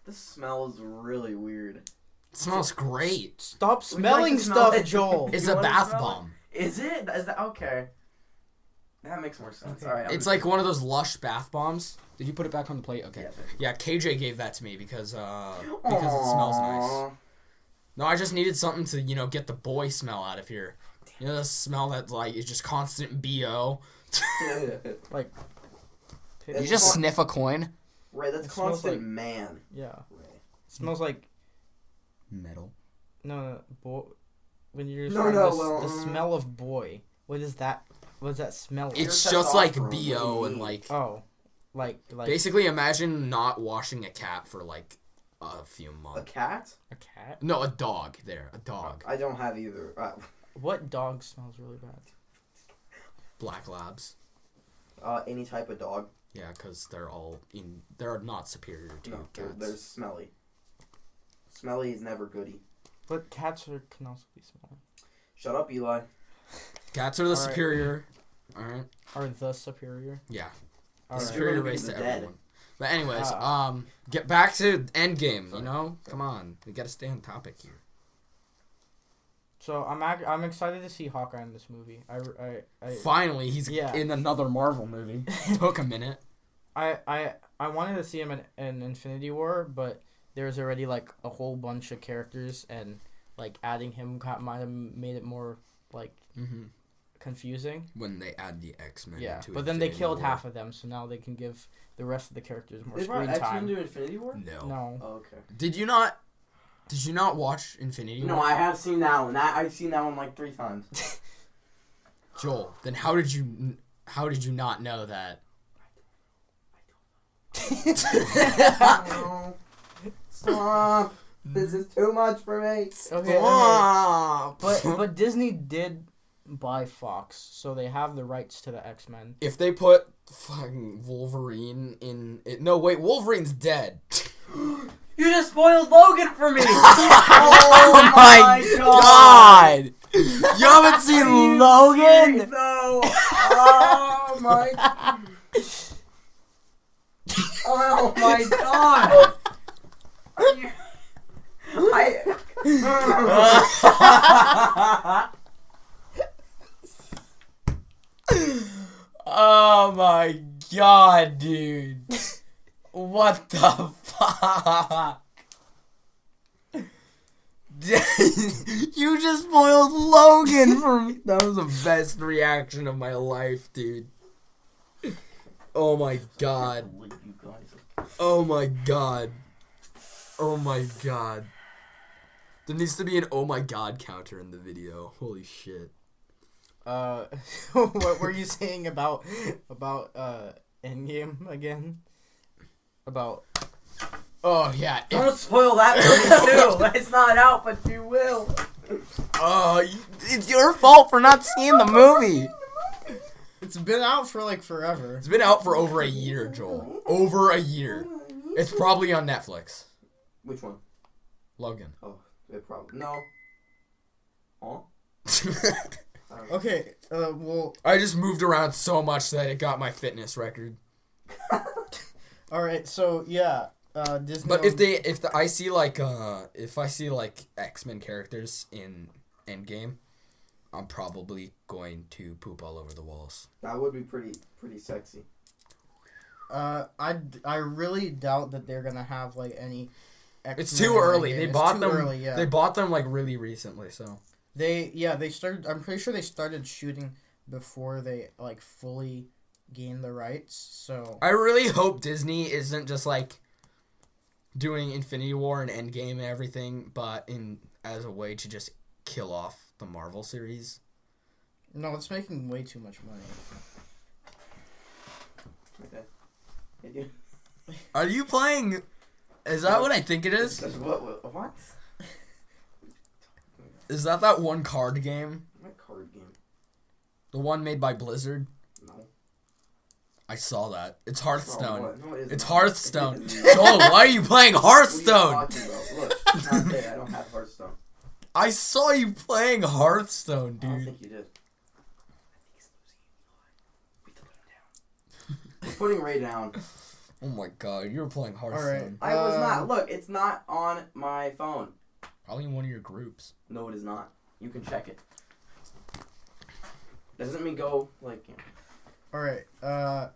This smell is really weird. It smells great. Stop Would you like smelling to smell stuff, it? Joel. It's You a wanna bath smell it? bomb. Is it? Is that okay? That makes more sense. Okay. All right. It's like one of those Lush bath bombs. Did you put it back on the plate? Okay. Yeah. Yeah, KJ gave that to me because it smells nice. No, I just needed something to, get the boy smell out of here. You know the smell that like is just constant BO. Like You just sniff a coin. Ray, that's It smells constant like- man. yeah, Ray. it smells like Metal. no boy. When you're No, describing no, the, well, the smell of boy, what is that? What does that smell like? It's Your just like testosterone, what do you BO and mean? like like basically imagine not washing a cat for like a few A months. cat? a cat. No, a dog. A dog. I don't have either. What dog smells really bad? Black labs. Any type of dog. Yeah, because they're not superior to No, cats. they're smelly. Smelly is never goody. But cats can also be smelly. Shut up, Eli. Cats are the All right. superior. Alright. Are the superior? Yeah. All The right. superior You're gonna race be to the dead. everyone. But anyways, Ah. get back to Endgame, Come on. We gotta stay on topic here. So I'm excited to see Hawkeye in this movie. I Finally, he's Yeah. in another Marvel movie. Took a minute. I wanted to see him in Infinity War, but there's already like a whole bunch of characters, and like adding him might have made it more like confusing. When they add the X-Men. Yeah, to but then they Infinity killed War. half of them, so now they can give the rest of the characters more They brought screen X-Men time. to Infinity War? No. No, Oh, okay. Did you not watch Infinity War? No, I have seen that one. I've seen that one like 3 times. Joel, then how did you not know that? No. Stop. This is too much for me. okay. But Disney did buy Fox, so they have the rights to the X-Men. If they put fucking Wolverine in it, no wait, Wolverine's dead. You just spoiled Logan for me. Oh my god! You haven't seen Logan? No. Oh my. Oh my god. Oh my god, dude. What the fuck? You just spoiled Logan for me. That was the best reaction of my life, dude. Oh my god. Oh my god. Oh my god. There needs to be an oh my god counter in the video. Holy shit. What were you saying about Endgame again? About Oh yeah. Don't spoil that for me too. It's not out, but you will. Oh, it's your fault for not seeing the movie. it's been out for like forever. It's been out for over a year, Joel. Over a year. It's probably on Netflix. Which one? Logan. Oh, it probably no. Huh? Okay. Well. I just moved around so much that it got my fitness record. All right. So yeah. Disney. But if I see like X-Men characters in Endgame, I'm probably going to poop all over the walls. That would be pretty I really doubt that they're gonna have like any X-Men It's too in early. Endgame. They It's bought too them. Early, yeah. They bought them like really recently. So They started. I'm pretty sure they started shooting before they like fully gained the rights. So I really hope Disney isn't just like doing Infinity War and Endgame and everything, but as a way to just kill off the Marvel series. no, it's making way too much money. Okay. Hey, dude. Are you playing? Is that what I think it is? What? Is that one card game? What card game? The one made by Blizzard? No. I saw that. It's Hearthstone. Oh, no, it isn't. It's Hearthstone. It isn't. Joel, why are you playing Hearthstone? What are you talking about? Look, it's not there. I don't have Hearthstone. I saw you playing Hearthstone, I don't dude. think you did. We're putting Ray down. Oh my god, you were playing Hearthstone. Alright. I was not. Look, it's not on my phone. Probably in one of your groups. No, it is not. You can check it. Doesn't mean go like. You know. All right.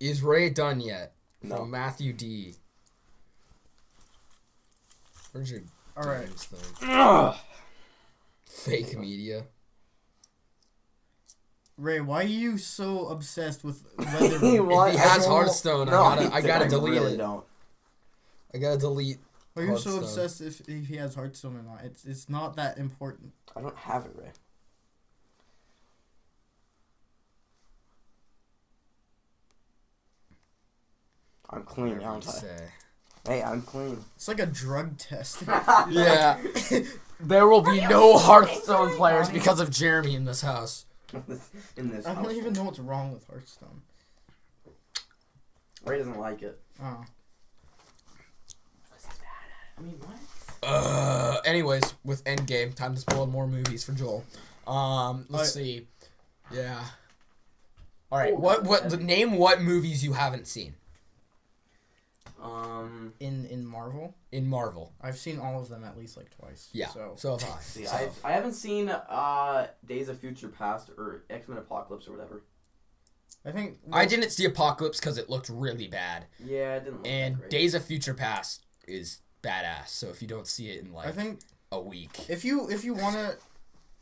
Is Ray done yet? No. From Matthew D. Where's your All right. games thing? Ugh. Fake media. Ray, why are you so obsessed with whether What? If he I has don't- Hearthstone, No, I gotta delete really it. Don't. I gotta delete. Why are you so Hearthstone. obsessed if he has Hearthstone or not? It's not that important. I don't have it, Ray. I'm clean, Whatever you aren't I? say. Hey, I'm clean. It's like a drug test. Yeah. There will be no Hearthstone players because of Jeremy in this house. In this I don't house. even know what's wrong with Hearthstone. Ray doesn't like it. Oh. I mean, what? Anyways, with Endgame, time to spoil more movies for Joel. Let's see. Yeah. All right. Name what movies you haven't seen In Marvel, in Marvel. I've seen all of them at least like twice. Yeah. So have I. See, So- I haven't seen Days of Future Past or X-Men Apocalypse or whatever. I think I didn't see Apocalypse because it looked really bad, Yeah, it didn't look that and great. Days of Future Past is badass. So if you don't see it in like I think a week, if you wanna,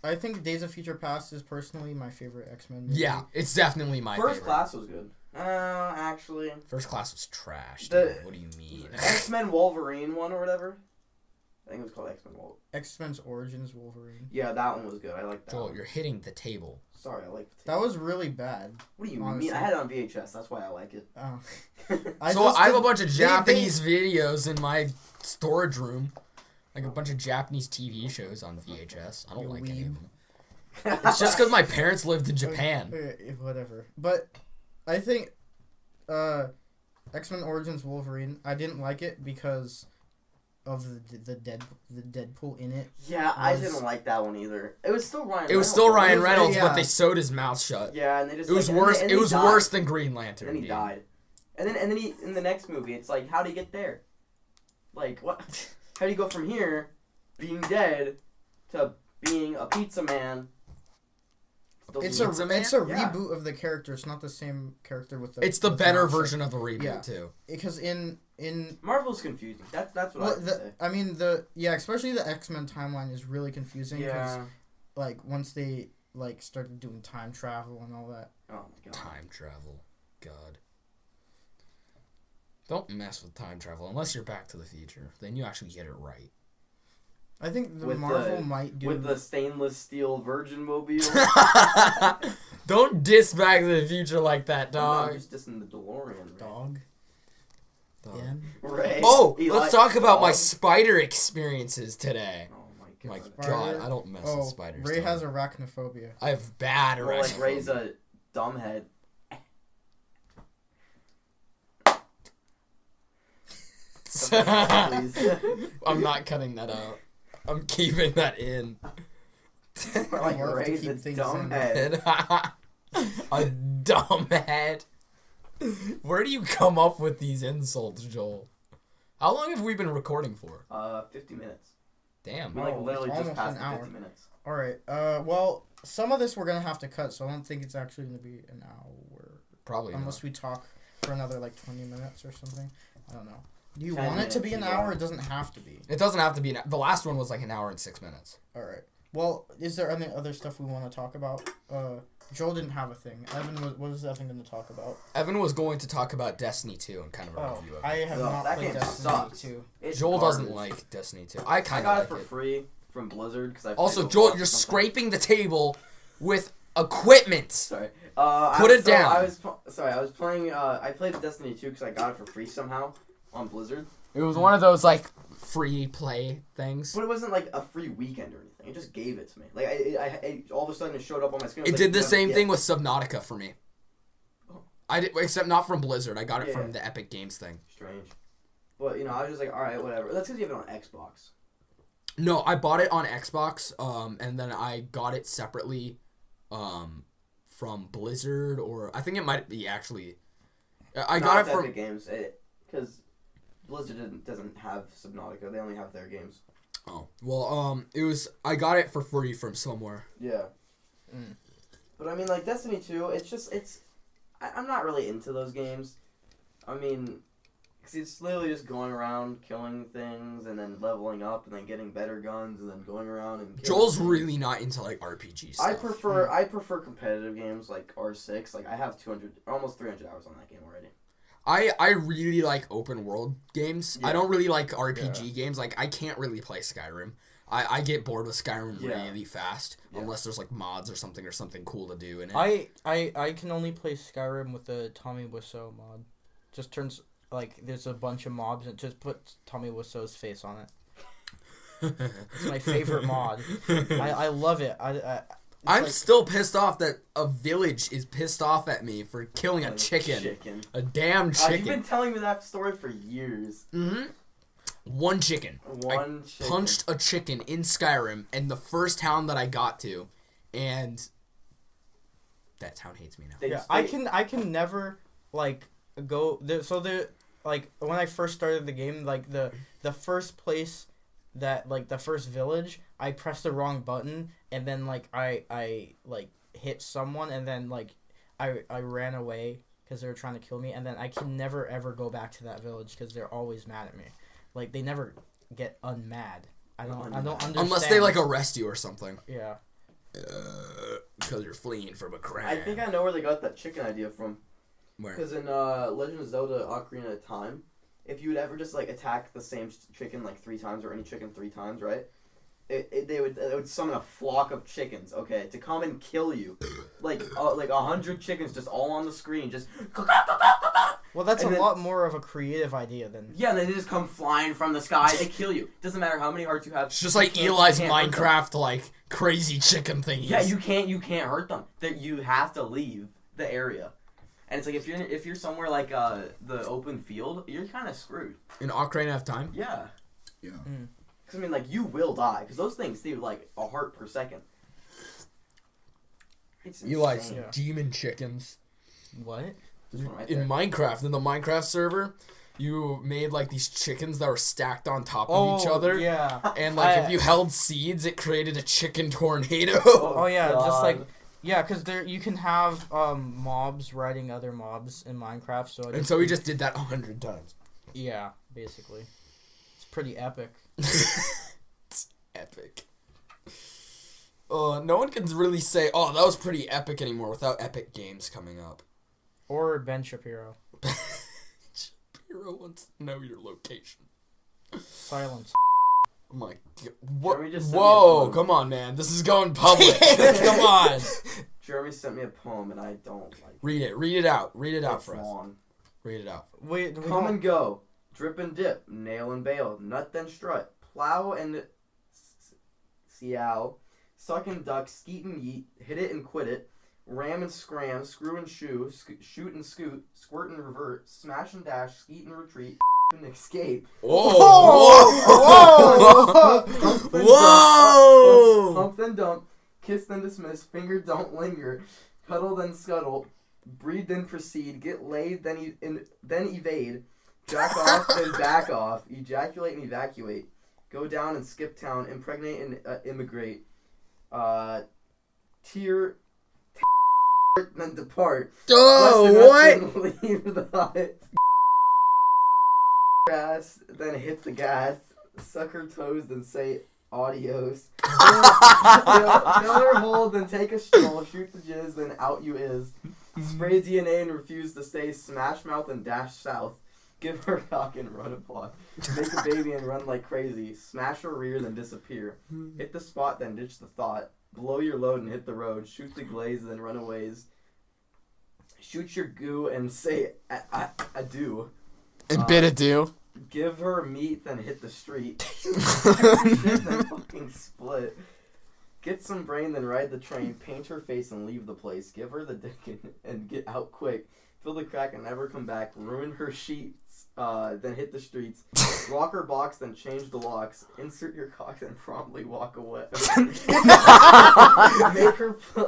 I think Days of Future Past is personally my favorite X-Men movie. yeah, it's definitely my First favorite. Class was good. Actually, First Class was trash. The- Dude. What do you mean? X-Men Wolverine one or whatever. I think it was called X-Men Wolverine. X-Men's Origins Wolverine. Yeah, that one was good. I like that. Joel, one. you're hitting the table. Sorry, I like the That was really bad. What do you honestly. mean? I had it on VHS. That's why I like it. Oh. I have a bunch of they- Japanese videos in my storage room. Like a bunch of Japanese TV shows on VHS. I don't You like any of weeb. them. It's just because my parents lived in Japan. Whatever. But I think X-Men Origins Wolverine, I didn't like it because of the Deadpool in it. Yeah, I Was- didn't like that one either. It was still Ryan. It was still Ryan was- Reynolds, yeah. but they sewed his mouth shut. Yeah, and they just. It was like, worse. And It he was died. worse than Green Lantern. And then he dude. died. And then he in the next movie, it's like, how do you get there? Like what? How do you go from here, being dead, to being a pizza man? Still It's being- a Man? reboot of the character. It's not the same character with the. It's the with better mouth shut. version of the reboot Yeah. too. Because in Marvel's confusing. That's what I well, would say. I mean especially the X-Men timeline is really confusing because Yeah. like once they like started doing time travel and all that. Oh my god. Time travel, God. Don't mess with time travel unless you're Back to the Future. Then you actually get it right. I think the With Marvel the- might do With the stainless steel Virgin Mobile. Don't diss Back to the Future like that, I'm dog. just in the DeLorean. Right? dog. Dog. Yeah. Right. Oh, Eli- let's talk about my dog. spider experiences today. Oh my My god. God, I don't mess with Oh, spiders. Ray dog. has arachnophobia. I have bad Well, like Ray's arachnophobia. a dumbhead. Please. I'm not cutting that out. I'm keeping that in. We're like Love to Ray's keep a things in. dumbhead. A dumbhead. Where do you come up with these insults, Joel? How long have we been recording for? 50 minutes. Damn. We like Oh, literally it's just almost passed an the hour. 50 minutes. All right. Well, some of this we're gonna have to cut, so I don't think it's actually gonna be an hour Probably unless not. we talk for another like 20 minutes or something. I don't know. Do you 10 want it to be an minutes, hour? It doesn't have to be. It doesn't have to be. The last one was like an hour and 6 minutes. All right. Well, is there any other stuff we want to talk about? Joel didn't have a thing. Evan, what was Evan going to talk about? Evan was going to talk about Destiny 2 and kind of a review of it. I have Ugh, not that played game Destiny sucks. 2. It's Joel doesn't garbage. like Destiny 2. I I kind of got like it for it. free from Blizzard because I. Also, played Joel, Overwatch you're or something. scraping the table with equipment. Sorry. Put it down. I was playing. I played Destiny 2 because I got it for free somehow on Blizzard. It was one of those like free play things. But it wasn't like a free weekend or anything. It just gave it to me. Like I all of a sudden it showed up on my screen. It was did like, the same yeah. thing with Subnautica for me. Oh. I did, except not from Blizzard. I got it Yeah. from the Epic Games thing. Strange. But I was just like, all right, whatever. That's because you have it on Xbox. No, I bought it on Xbox, and then I got it separately, from Blizzard, or I think it might be actually. I got it from. Epic Games, because Blizzard doesn't have Subnautica. They only have their games. Oh well, it was. I got it for free from somewhere. Yeah. Mm. But I mean, like Destiny 2, I'm not really into those games. I mean, because it's literally just going around killing things and then leveling up and then getting better guns and then going around and. Joel's things. really not into like RPG stuff. I prefer competitive games like R6. Like I have almost 300 hours on that game already. I really like open world games. Yeah. I don't really like RPG games. Like I can't really play Skyrim. I get bored with Skyrim Yeah. really fast Yeah. unless there's like mods or something cool to do in it. I can only play Skyrim with the Tommy Wiseau mod. Just turns like there's a bunch of mobs and just puts Tommy Wiseau's face on it. It's my favorite mod. I love it. I'm like- still pissed off that a village is pissed off at me for killing a chicken. A damn You've chicken. been telling me that story for years. Mm-hmm. One chicken. One chicken. Punched a chicken in Skyrim in the first town that I got to, and that town hates me now. Yeah, I can never like go there. So there, like when I first started the game, like the first place that like the first village, I pressed the wrong button and then like I like hit someone and then like I ran away because they were trying to kill me, and then I can never ever go back to that village because they're always mad at me. Like they never get unmad. I don't understand. Unless they like arrest you or something. Yeah. Because you're fleeing from a crime. I think I know where they got that chicken idea from. Where? Because in Legend of Zelda Ocarina of Time, if you would ever just like attack the same chicken like 3 times or any chicken 3 times, right? They would summon a flock of chickens, okay, to come and kill you, like 100 chickens just all on the screen, just. Well, that's And a then- lot more of a creative idea than. Yeah, and then they just come flying from the sky. They kill you. Doesn't matter how many hearts you have. It's just you like can't- Eli's you can't hurt them. Minecraft, like crazy chicken thingies. Yeah, you can't hurt them. That you have to leave the area, and it's like if you're somewhere like the open field, you're kind of screwed. In Ocarina of Time. Yeah. Yeah. Because I mean, like you will die because those things do like a heart per second. It's Eli's insane. Yeah. demon chickens. What? This one right In there. Minecraft, in the Minecraft server, you made like these chickens that were stacked on top of each other. Yeah. And like I- if you held seeds, it created a chicken tornado. Oh yeah, just God. like yeah, because there you can have mobs riding other mobs in Minecraft. So And so we just did that 100 times. yeah, basically, it's pretty epic. It's epic. No one can really say, "Oh, that was pretty epic" anymore without Epic Games coming up. Or Ben Shapiro. Shapiro wants to know your location. Silence. Oh my god! What? Jeremy just sent me a Whoa! poem. Come on, man. This is going public. Come on. Jeremy sent me a poem and I don't like it. Read it. Read it out. Read it out It's for us. long. Read it out. Wait, we Come don't- and go, drip and dip, nail and bale, nut then strut, plow and seow, suck and duck, skeet and yeet, hit it and quit it, ram and scram, screw and shoe, shoot and scoot, squirt and revert, smash and dash, skeet and retreat, and escape. Whoa! Hump then Whoa! Hump then dump, kiss then dismiss, finger don't linger, cuddle then scuttle, breed then proceed, get laid then then evade, jack off then back off, ejaculate and evacuate, go down and skip town, impregnate and immigrate, tear then depart. Oh, Flush the nuts, then leave the hut. Grass, then hit the gas. Suck her toes, then say adios. Fill her hole, then take a stroll. Shoot the jizz, then out you is. Spray DNA and refuse to stay. Smash mouth and dash south. Give her cock and run applaud. Make a baby and run like crazy. Smash her rear, then disappear. Hit the spot, then ditch the thought. Blow your load and hit the road. Shoot the glaze, then run aways. Shoot your goo and say adieu. And bid adieu. Give her meat, then hit the street. Then fucking split. Get some brain, then ride the train. Paint her face and leave the place. Give her the dick and get out quick. Fill the crack and never come back. Ruin her sheets, then hit the streets. Lock her box, then change the locks. Insert your cock, then promptly walk away.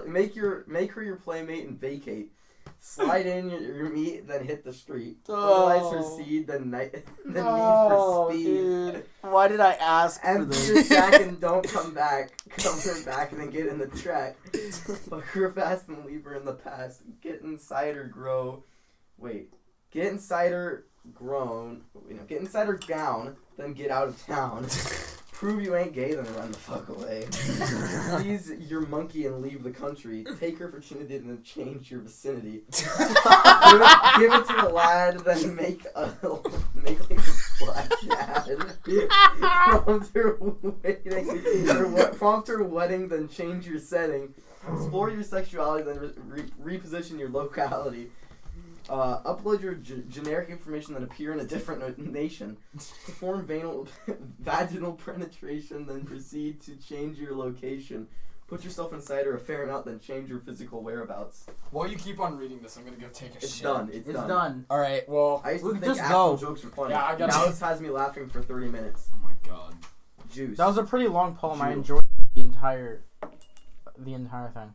make her your playmate and vacate. Slide in your meat, then hit the street. Fertilize her seed, then need for speed. Dude. Why did I ask for Empty this? your sack and don't come back. Come her back and then get in the track. Fuck her fast and leave her in the past. Get inside her grow. Wait. Get inside her grown. Get inside her gown, then get out of town. Prove you ain't gay, then run the fuck away. Please your monkey and leave the country. Take her virginity and then change your vicinity. give it to the lad, then make like a splash dad. Prompt her wedding, then change your setting. Explore your sexuality, then reposition your locality. Upload your generic information, then appear in a different nation. Perform vaginal penetration, then proceed to change your location. Put yourself inside her a fair amount, then change your physical whereabouts. While you keep on reading this, I'm gonna go take a shit. It's done. It's done. All right. Well. I used to think just actual go. jokes were funny. Yeah, I got now you. this has me laughing for 30 minutes. Oh my god. Juice. That was a pretty long poem. I Juice. enjoyed the entire thing.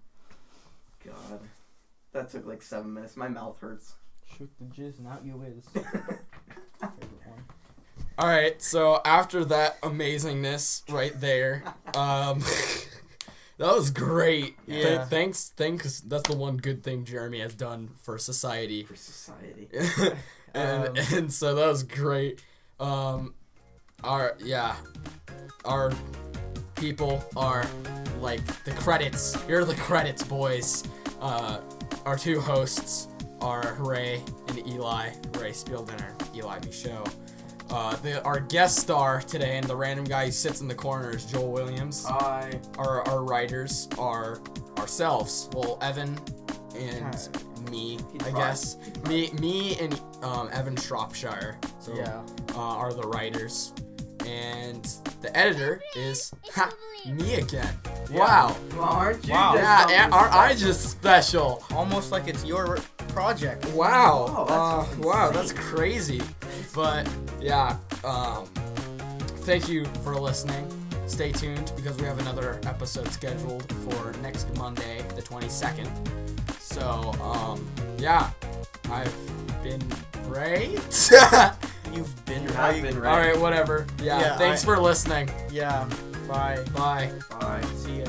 God. That took like 7 minutes. My mouth hurts. Shoot the jizz and out you is. All right. So after that amazingness right there, that was great. Yeah. Thanks. That's the one good thing Jeremy has done for society. For society. and so that was great. Our people are like the credits. You're the credits, boys. Our two hosts are Hooray and Eli. Hooray Spieldinner, Eli Michaud. Our guest star today and the random guy who sits in the corner is Joel Williams. Hi. Our writers are ourselves. Well, Evan and me, I guess. Me and Evan Shropshire. So Yeah. are the writers. And the editor is me again. Yeah. Wow. Well, aren't you? Wow. just Yeah, something aren't I special? just special? Almost like it's your project. Wow. Oh, that's Wow, insane. that's crazy. But yeah, thank you for listening. Stay tuned because we have another episode scheduled for next Monday, the 22nd. So, yeah, I've been great. You've been You right. have been All right. right, whatever. Yeah, Yeah, thanks for listening. Yeah. Bye. Bye. Bye. See ya.